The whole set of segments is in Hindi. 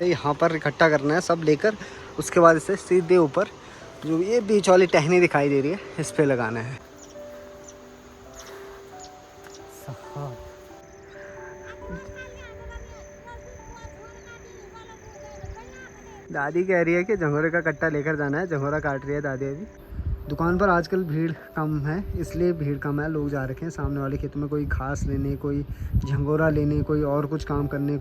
यहाँ पर इकट्ठा करना है सब लेकर, उसके बाद इसे सीधे ऊपर जो ये बीच वाली टहनी दिखाई दे रही है इस पे लगाना है। दादी कह रही है कि झंगोरे का कट्टा लेकर जाना है, झंगोरा काट रही है दादी अभी। दुकान पर आजकल भीड़ कम है, इसलिए भीड़ कम है, लोग जा रखे हैं सामने वाले खेत में, कोई घास लेने, कोई झंगोरा लेने, कोई और कुछ काम करने।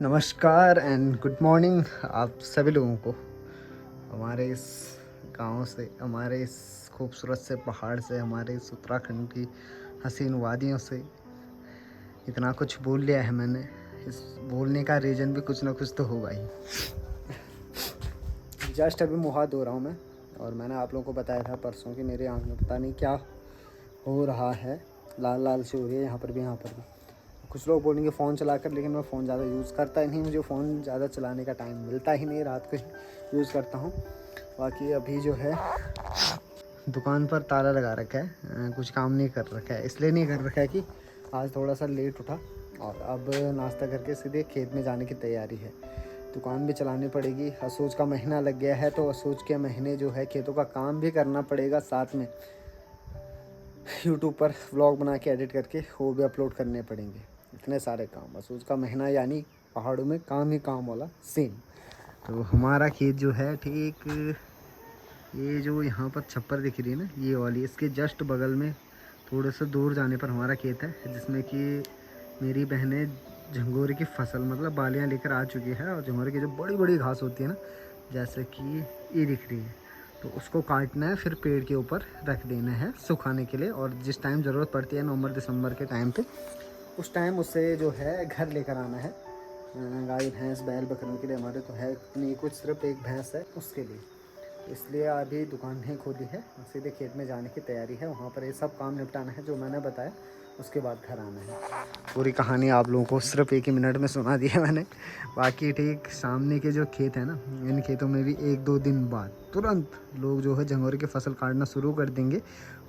नमस्कार एंड गुड मॉर्निंग आप सभी लोगों को, हमारे इस गांव से, हमारे इस खूबसूरत से पहाड़ से, हमारे इस उत्तराखंड की हसीन वादियों से। इतना कुछ बोल लिया है मैंने, इस बोलने का रीज़न भी कुछ ना कुछ तो होगा ही। जस्ट अभी मुँह हाथ धो रहा हूँ मैं, और मैंने आप लोगों को बताया था परसों कि मेरे आँख में पता नहीं क्या हो रहा है, लाल लाल से हो रही है, यहाँ पर भी यहाँ पर भी। कुछ लोग बोलेंगे फ़ोन चलाकर, लेकिन मैं फ़ोन ज़्यादा यूज़ करता ही नहीं, मुझे फ़ोन ज़्यादा चलाने का टाइम मिलता ही नहीं, रात को यूज़ करता हूँ। बाकी अभी जो है दुकान पर ताला लगा रखा है, कुछ काम नहीं कर रखा है, इसलिए नहीं कर रखा है कि आज थोड़ा सा लेट उठा और अब नाश्ता करके सीधे खेत में जाने की तैयारी है। दुकान भी चलानी पड़ेगी, असोज का महीना लग गया है, तो असोज के महीने जो है खेतों का काम भी करना पड़ेगा, साथ में यूट्यूब पर व्लॉग बना के एडिट करके वो भी अपलोड करने पड़ेंगे। इतने सारे काम, असोज का महीना यानी पहाड़ों में काम ही काम वाला सीन। तो हमारा खेत जो है ठीक ये जो यहाँ पर छप्पर दिख रही है ना, ये वाली, इसके जस्ट बगल में थोड़े से दूर जाने पर हमारा खेत है, जिसमें कि मेरी बहनें झंगोरे की फसल मतलब बालियाँ लेकर आ चुकी है। और झंगोरे की जो बड़ी बड़ी घास होती है ना, जैसे कि ये दिख रही है, तो उसको काटना है, फिर पेड़ के ऊपर रख देना है सुखाने के लिए। और जिस टाइम ज़रूरत पड़ती है नवंबर दिसंबर के टाइम पे, उस टाइम उसे जो है घर लेकर आना है। गाय भैंस बैल बकरों के लिए हमारे तो है नहीं कुछ, सिर्फ एक भैंस है उसके लिए, इसलिए अभी दुकान नहीं खोली है, सीधे खेत में जाने की तैयारी है। वहाँ पर ये सब काम निपटाना है जो मैंने बताया, उसके बाद घर आना है। पूरी कहानी आप लोगों को सिर्फ 1 ही मिनट में सुना दी है मैंने। बाकी ठीक सामने के जो खेत है ना, इन खेतों में भी 1-2 दिन बाद तुरंत लोग जो है झंगोरे की फसल काटना शुरू कर देंगे।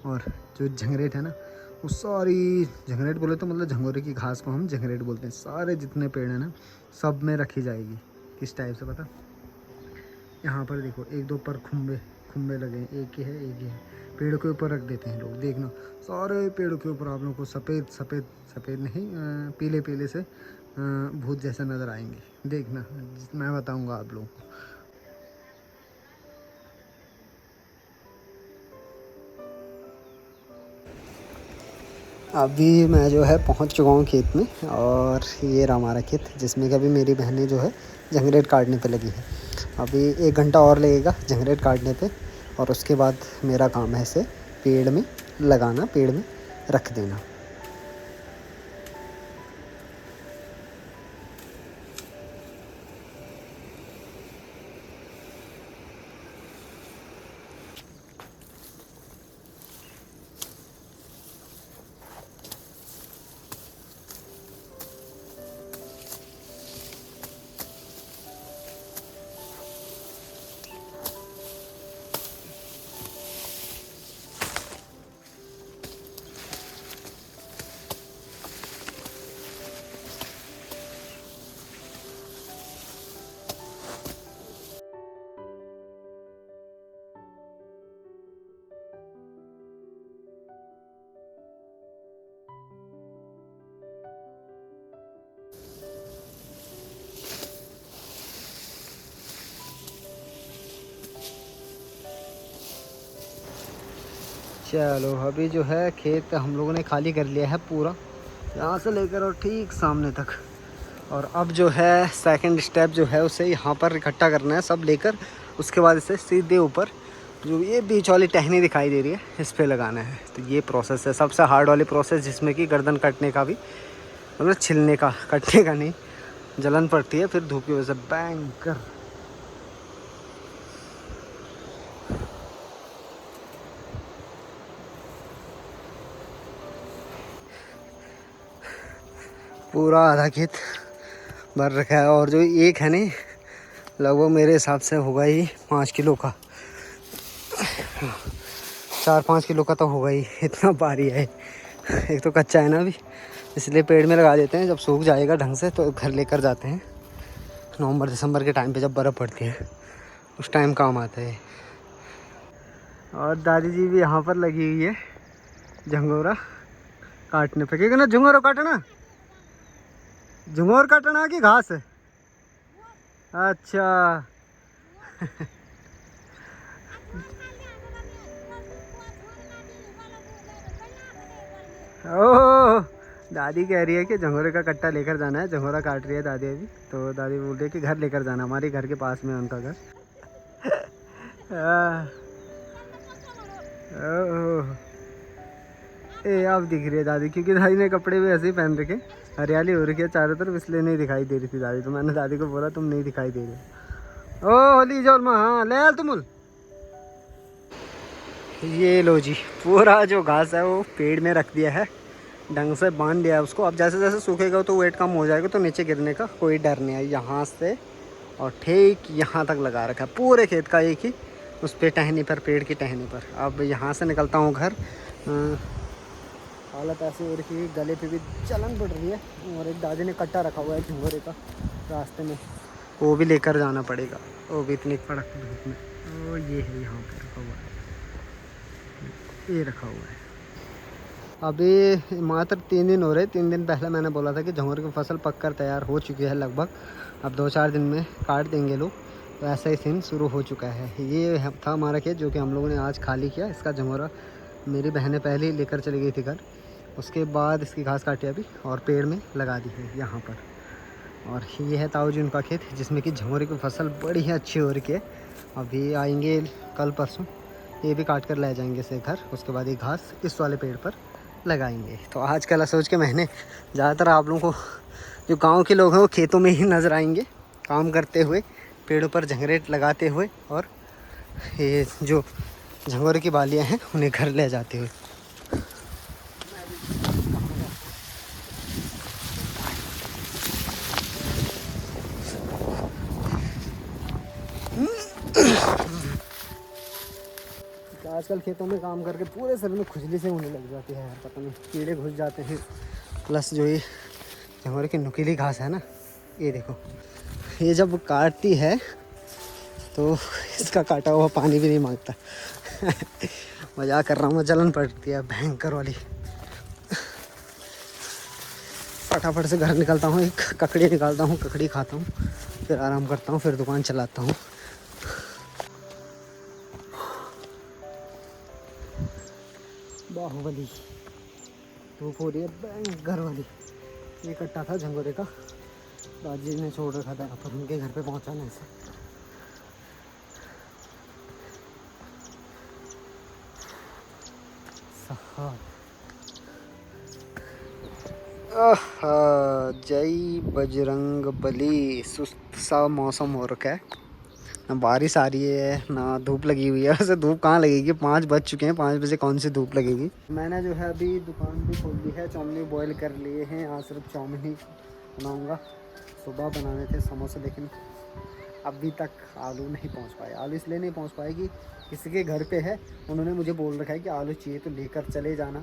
और जो झंगरेट है ना, वो सारी, झंगरेट बोले तो मतलब झंगोरे की घास को हम झंगरेट बोलते हैं, सारे जितने पेड़ हैं ना सब में रखी जाएगी। किस टाइप से पता, यहाँ पर देखो 1-2 पर खुम्बे लगे हैं, एक ही है, पेड़ के ऊपर रख देते हैं लोग। देखना सारे पेड़ों के ऊपर आप लोगों को सफ़ेद नहीं, पीले से भूत जैसे नज़र आएंगे। देखना, मैं बताऊंगा आप लोगों को। अभी मैं जो है पहुंच चुका हूं खेत में, और ये रहा हमारा खेत, जिसमें कभी मेरी बहनें जो है झंगरेट काटने पे लगी है। अभी 1 घंटा और लगेगा झंगरेट काटने पे, और उसके बाद मेरा काम है इसे पेड़ में लगाना, पेड़ में रख देना। चलो अभी जो है खेत हम लोगों ने खाली कर लिया है पूरा, यहाँ से लेकर और ठीक सामने तक। और अब जो है सेकंड स्टेप जो है उसे यहाँ पर इकट्ठा करना है सब लेकर, उसके बाद इसे सीधे ऊपर जो ये बीच वाली टहनी दिखाई दे रही है इस पर लगाना है। तो ये प्रोसेस है सबसे हार्ड वाली प्रोसेस, जिसमें कि गर्दन कटने का भी मतलब छिलने का, कटने का नहीं, जलन पड़ती है फिर धूप की वजह से भयंकर। पूरा आधा खेत भर रखा है, और जो एक है नहीं, लगभग मेरे हिसाब से होगा ही 5 किलो का, 4-5 किलो का तो होगा ही, इतना भारी है। एक तो कच्चा है ना अभी, इसलिए पेड़ में लगा देते हैं, जब सूख जाएगा ढंग से तो घर लेकर जाते हैं। नवंबर दिसंबर के टाइम पे जब बर्फ़ पड़ती है उस टाइम काम आता है। और दादी जी भी यहाँ पर लगी हुई है झंगोरा काटने पे। क्योंकि ना झंगोरा काटना, झंगोर काटना की घास है। अच्छा ओह, दादी कह रही है कि झंगोरे का कट्टा लेकर जाना है। झंगोरा काट रही है दादी अभी, तो दादी बोल रही है कि घर लेकर जाना, हमारे घर के पास में है उनका घर। ओह, ए अब दिख रही है दादी, क्योंकि दादी ने कपड़े भी ऐसे ही पहन रखे, हरियाली हो रही है चारों तरफ, इसलिए नहीं दिखाई दे रही थी दादी। तो मैंने दादी को बोला तुम नहीं दिखाई दे रहे। ओ होली जोल माँ, हाँ ले आल तुम। ये लो जी, पूरा जो घास है वो पेड़ में रख दिया है, ढंग से बांध दिया है उसको। अब जैसे जैसे सूखेगा तो वेट कम हो जाएगा, तो नीचे गिरने का कोई डर नहीं है। यहाँ से और ठीक यहाँ तक लगा रखा है पूरे खेत का, एक ही उस पे टहनी पर, पेड़ की टहनी पर। अब यहाँ से निकलता हूँ घर। हालत ऐसी हो रही है, गले पे भी जलन पड़ रही है। और एक दादी ने कट्टा रखा हुआ है झंगोरे का रास्ते में, वो भी लेकर जाना पड़ेगा, वो भी इतनी कड़क धूप में। तो ये है यहाँ पर रखा हुआ है, ये रखा हुआ है। अभी मात्र 3 दिन हो रहे। 3 दिन पहले मैंने बोला था कि झंगोरे की फसल पककर तैयार हो चुकी है लगभग, अब 2-4 दिन में काट देंगे लोग। तो ऐसा ही सीन शुरू हो चुका है। ये था हमारा खेत जो कि हम लोगों ने आज खाली किया। इसका झंगोरा मेरी बहनें पहले ही लेकर चली गई थी घर, उसके बाद इसकी घास काटी अभी और पेड़ में लगा दी है यहाँ पर। और ये है ताऊ जी उनका खेत, जिसमें कि झंगोरे की फसल बड़ी ही अच्छी हो रही है। अभी आएंगे कल परसों, ये भी काट कर ले जाएंगे इसे घर। उसके बाद ये घास इस वाले पेड़ पर लगाएंगे। तो आज कल सोच के मैंने, ज़्यादातर आप लोगों को जो गांव के लोग हैं वो खेतों में ही नज़र आएंगे काम करते हुए, पेड़ों पर झंगरे लगाते हुए, और ये जो झंगोरे की बालियाँ हैं उन्हें घर ले जाते हुए। आजकल खेतों में काम करके पूरे शरीर में खुजली से होने लग जाती है यार, पता नहीं कीड़े घुस जाते हैं। प्लस जो ये झंगोरे की नुकीली घास है ना, ये देखो, ये जब काटती है तो इसका काटा हुआ पानी भी नहीं मांगता। मजाक कर रहा हूँ मैं, जलन पड़ती है भयंकर वाली। फटाफट से घर निकलता हूँ, एक ककड़ी निकालता हूँ, ककड़ी खाता हूँ, फिर आराम करता हूँ, फिर दुकान चलाता हूँ। बाहुबली धूप हो रही है भयंकर वाली। ये कट्टा था झंगोरे का, दादी ने छोड़ रखा था यहाँ पर उनके घर पे पहुँचाने से। जय बजरंग बली। सुस्त सा मौसम हो रखा है, ना बारिश आ रही है ना धूप लगी हुई है। वैसे धूप कहाँ लगेगी, 5 बज चुके हैं, 5 बजे कौन सी धूप लगेगी। मैंने जो है अभी दुकान भी खोल ली है, चाउमीन बॉईल कर लिए हैं। आज सिर्फ चाउमीन ही बनाऊँगा, सुबह बनाने थे समोसे, लेकिन अभी तक आलू नहीं पहुंच पाए। आलू इसलिए नहीं पहुंच पाए कि किसी के घर पे है, उन्होंने मुझे बोल रखा है कि आलू चाहिए तो लेकर चले जाना।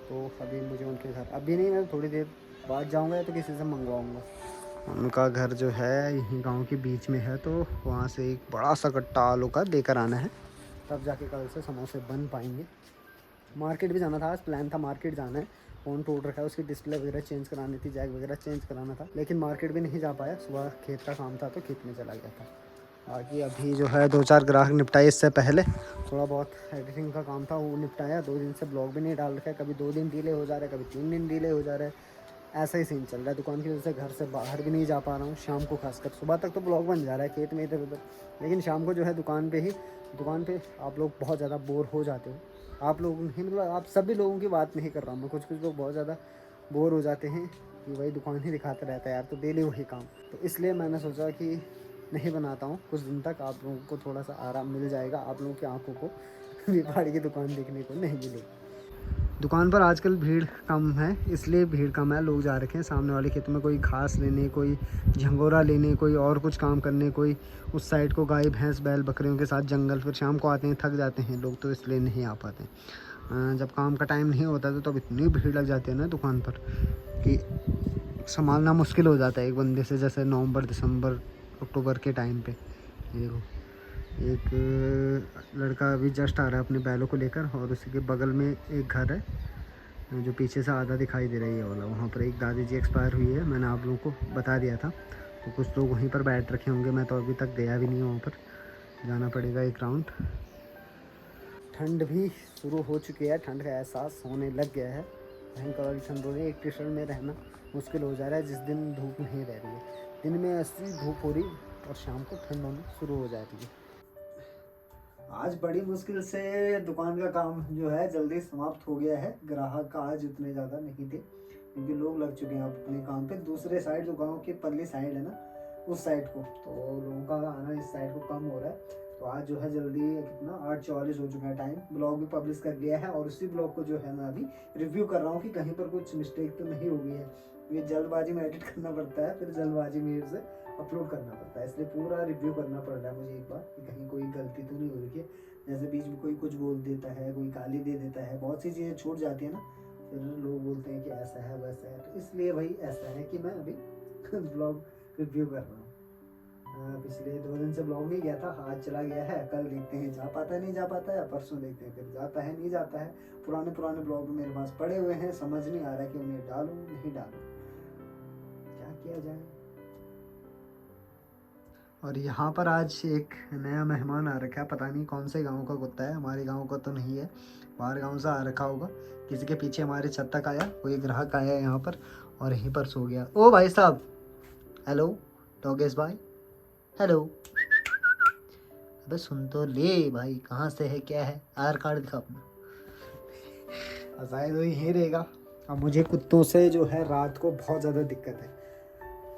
तो अभी मुझे उनके घर अभी नहीं, मैं थोड़ी देर बाद जाऊंगा या तो किसी से मंगवाऊंगा। उनका घर जो है यहीं गांव के बीच में है, तो वहाँ से एक बड़ा सा कट्टा आलू का लेकर आना है, तब जाके कल से समोसे बन पाएंगे। मार्केट भी जाना था, आज प्लान था मार्केट जाना है। फ़ोन टूट रखा है, उसकी डिस्प्ले वगैरह चेंज करानी थी, जैक वगैरह चेंज कराना था, लेकिन मार्केट भी नहीं जा पाया। सुबह खेत का काम था तो खेत में चला गया था। बाकी अभी जो है 2-4 ग्राहक निपटाए, इससे पहले थोड़ा बहुत एडिटिंग का काम था वो निपटाया। 2 दिन से ब्लॉग भी नहीं डाल रखा है, कभी 2 दिन डिले हो जा रहा है, कभी 3 दिन डिले हो जा रहा है। ऐसा ही सीन चल रहा है दुकान की वजह से, घर से बाहर भी नहीं जा पा रहा हूँ। शाम को खासकर, सुबह तक तो ब्लॉग बन जा रहा है खेत में इधर उधर, लेकिन शाम को जो है दुकान पे आप लोग बहुत ज़्यादा बोर हो जाते हो। आप लोग नहीं, मतलब आप सभी लोगों की बात नहीं कर रहा हूँ मैं, कुछ लोग बहुत ज़्यादा बोर हो जाते हैं कि वही दुकान ही दिखाता रहता है यार, तो डेली वही काम। तो इसलिए मैंने सोचा कि नहीं बनाता हूँ कुछ दिन तक, आप लोगों को थोड़ा सा आराम मिल जाएगा, आप लोगों की आंखों को व्यापारी की दुकान देखने को नहीं मिलेगी। दुकान पर आजकल भीड़ कम है, इसलिए भीड़ कम है। लोग जा रखे हैं सामने वाले खेत में, कोई घास लेने, कोई झंगोरा लेने, कोई और कुछ काम करने, कोई उस साइड को गाय भैंस बैल बकरियों के साथ जंगल। फिर शाम को आते हैं, थक जाते हैं लोग, तो इसलिए नहीं आ पाते। जब काम का टाइम नहीं होता तो तब इतनी भीड़ लग जाती है ना दुकान पर कि संभालना मुश्किल हो जाता है एक बंदे से। जैसे नवंबर दिसंबर अक्टूबर के टाइम पे ये देखो एक लड़का अभी जस्ट आ रहा है अपने बैलों को लेकर, और उसी के बगल में एक घर है जो पीछे से आधा दिखाई दे रही है वाला, वहाँ पर एक दादी जी एक्सपायर हुई है। मैंने आप लोगों को बता दिया था, तो कुछ लोग वहीं पर बैठ रखे होंगे। मैं तो अभी तक गया भी नहीं हूँ वहाँ पर, जाना पड़ेगा एक राउंड। ठंड भी शुरू हो चुकी है, ठंड का एहसास होने लग गया है। भयंकर वाली ठंड हो रही है, एक टी शर्ट में रहना मुश्किल हो जा रहा है जिस दिन धूप नहीं रह रही है। दिन में ऐसी धूप हो रही और शाम को ठंड होना शुरू हो जाती है। आज बड़ी मुश्किल से दुकान का काम जो है जल्दी समाप्त हो गया है। ग्राहक आज उतने ज़्यादा नहीं थे क्योंकि लोग लग चुके हैं अपने काम पे। दूसरे साइड जो गांव की परली साइड है ना, उस साइड को, तो लोगों का आना इस साइड को कम हो रहा है। तो आज जो है जल्दी कितना 8:44 हो चुका है टाइम। ब्लॉग भी पब्लिश कर लिया है और उसी ब्लॉग को जो है मैं अभी रिव्यू कर रहा हूँ कि कहीं पर कुछ मिस्टेक तो नहीं हो गई है। ये जल्दबाजी में एडिट करना पड़ता है, फिर जल्दबाजी में से अपलोड करना पड़ता है, इसलिए पूरा रिव्यू करना पड़ रहा है मुझे एक बार कि कहीं कोई गलती तो नहीं हो रही है। जैसे बीच में कोई कुछ बोल देता है, कोई गाली दे देता है, बहुत सी चीज़ें छूट जाती है ना, फिर लोग बोलते हैं कि ऐसा है वैसा है। तो इसलिए भाई ऐसा है कि मैं अभी ब्लॉग रिव्यू कर रहा हूँ। पिछले 2 दिन से ब्लॉग नहीं गया था, आज चला गया है। कल देखते हैं जा पाता है नहीं जा पाता है, परसों देखते हैं फिर जाता है नहीं जाता है। पुराने ब्लॉग मेरे पास पड़े हुए हैं, समझ नहीं आ रहा कि उन्हें डालूं नहीं डालूं, क्या किया जाए। और यहाँ पर आज एक नया मेहमान आ रखा है, पता नहीं कौन से गांव का कुत्ता है, हमारे गांव का तो नहीं है, बाहर गांव से आ रखा होगा। किसी के पीछे हमारे छत तक आया, कोई ग्राहक आया यहाँ पर और यहीं पर सो गया। ओ भाई साहब, हेलो डॉगेश भाई, हेलो। अबे सुन तो ले भाई, कहाँ से है क्या है, आधार कार्ड दिखा अपना। शायद वो यहीं रहेगा। अब मुझे कुत्तों से जो है रात को बहुत ज़्यादा दिक्कत है।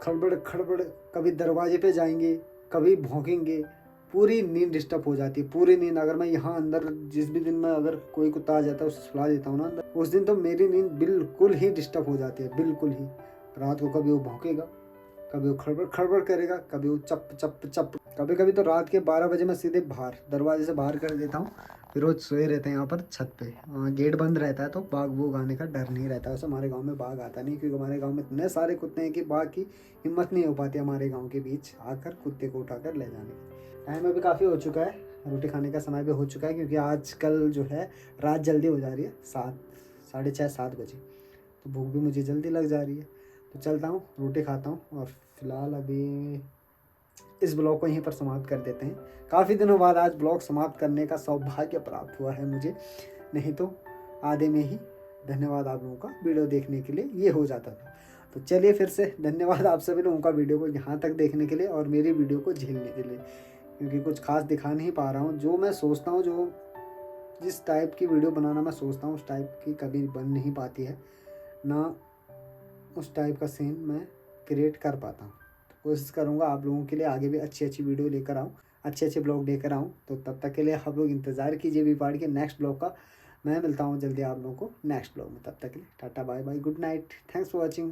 खड़बड़ खड़बड़, कभी दरवाजे पे जाएंगे, कभी भौंकेंगे, पूरी नींद डिस्टर्ब हो जाती है, पूरी नींद। अगर मैं यहाँ अंदर जिस भी दिन में अगर कोई कुत्ता आ जाता है उसे सुला देता हूँ ना अंदर, उस दिन तो मेरी नींद बिल्कुल ही डिस्टर्ब हो जाती है, बिल्कुल ही। रात को कभी वो भौंकेगा, कभी वो खड़बड़ खड़बड़ करेगा, कभी वो चप चप चप। कभी कभी तो रात के 12 बजे मैं सीधे बाहर दरवाजे से बाहर कर देता हूँ। फिर रोज सोए रहते हैं यहाँ पर छत पे, गेट बंद रहता है तो बाघ वो आने का डर नहीं रहता। वैसे हमारे गांव में बाघ आता नहीं, क्योंकि हमारे गांव में इतने सारे कुत्ते हैं कि बाघ की हिम्मत नहीं हो पाती हमारे गांव के बीच आकर कुत्ते को उठाकर ले जाने की। टाइम अभी काफ़ी हो चुका है, रोटी खाने का समय भी हो चुका है, क्योंकि आजकल जो है रात जल्दी हो जा रही है, 6:30 7 बजे, तो भूख भी मुझे जल्दी लग जा रही है। तो चलता हूँ, रोटी खाता हूँ, और फिलहाल अभी इस ब्लॉग को यहीं पर समाप्त कर देते हैं। काफ़ी दिनों बाद आज ब्लॉग समाप्त करने का सौभाग्य प्राप्त हुआ है मुझे, नहीं तो आधे में ही धन्यवाद आप लोगों का वीडियो देखने के लिए ये हो जाता था। तो चलिए फिर से धन्यवाद आप सभी लोगों का वीडियो को यहाँ तक देखने के लिए और मेरी वीडियो को झेलने के लिए, क्योंकि कुछ खास दिखा नहीं पा रहा हूँ। जो मैं सोचता हूँ, जो जिस टाइप की वीडियो बनाना मैं सोचता हूँ उस टाइप की कभी बन नहीं पाती है, ना उस टाइप का सीन मैं क्रिएट कर पाता हूँ। तो कोशिश करूँगा आप लोगों के लिए आगे भी अच्छी अच्छी वीडियो लेकर आऊँ, अच्छे अच्छे ब्लॉग लेकर आऊँ। तो तब तक के लिए आप लोग इंतज़ार कीजिए वीपाड के नेक्स्ट ब्लॉग का। मैं मिलता हूँ जल्दी आप लोगों को नेक्स्ट ब्लॉग में, तब तक के लिए tata bye bye, good night, thanks for watching.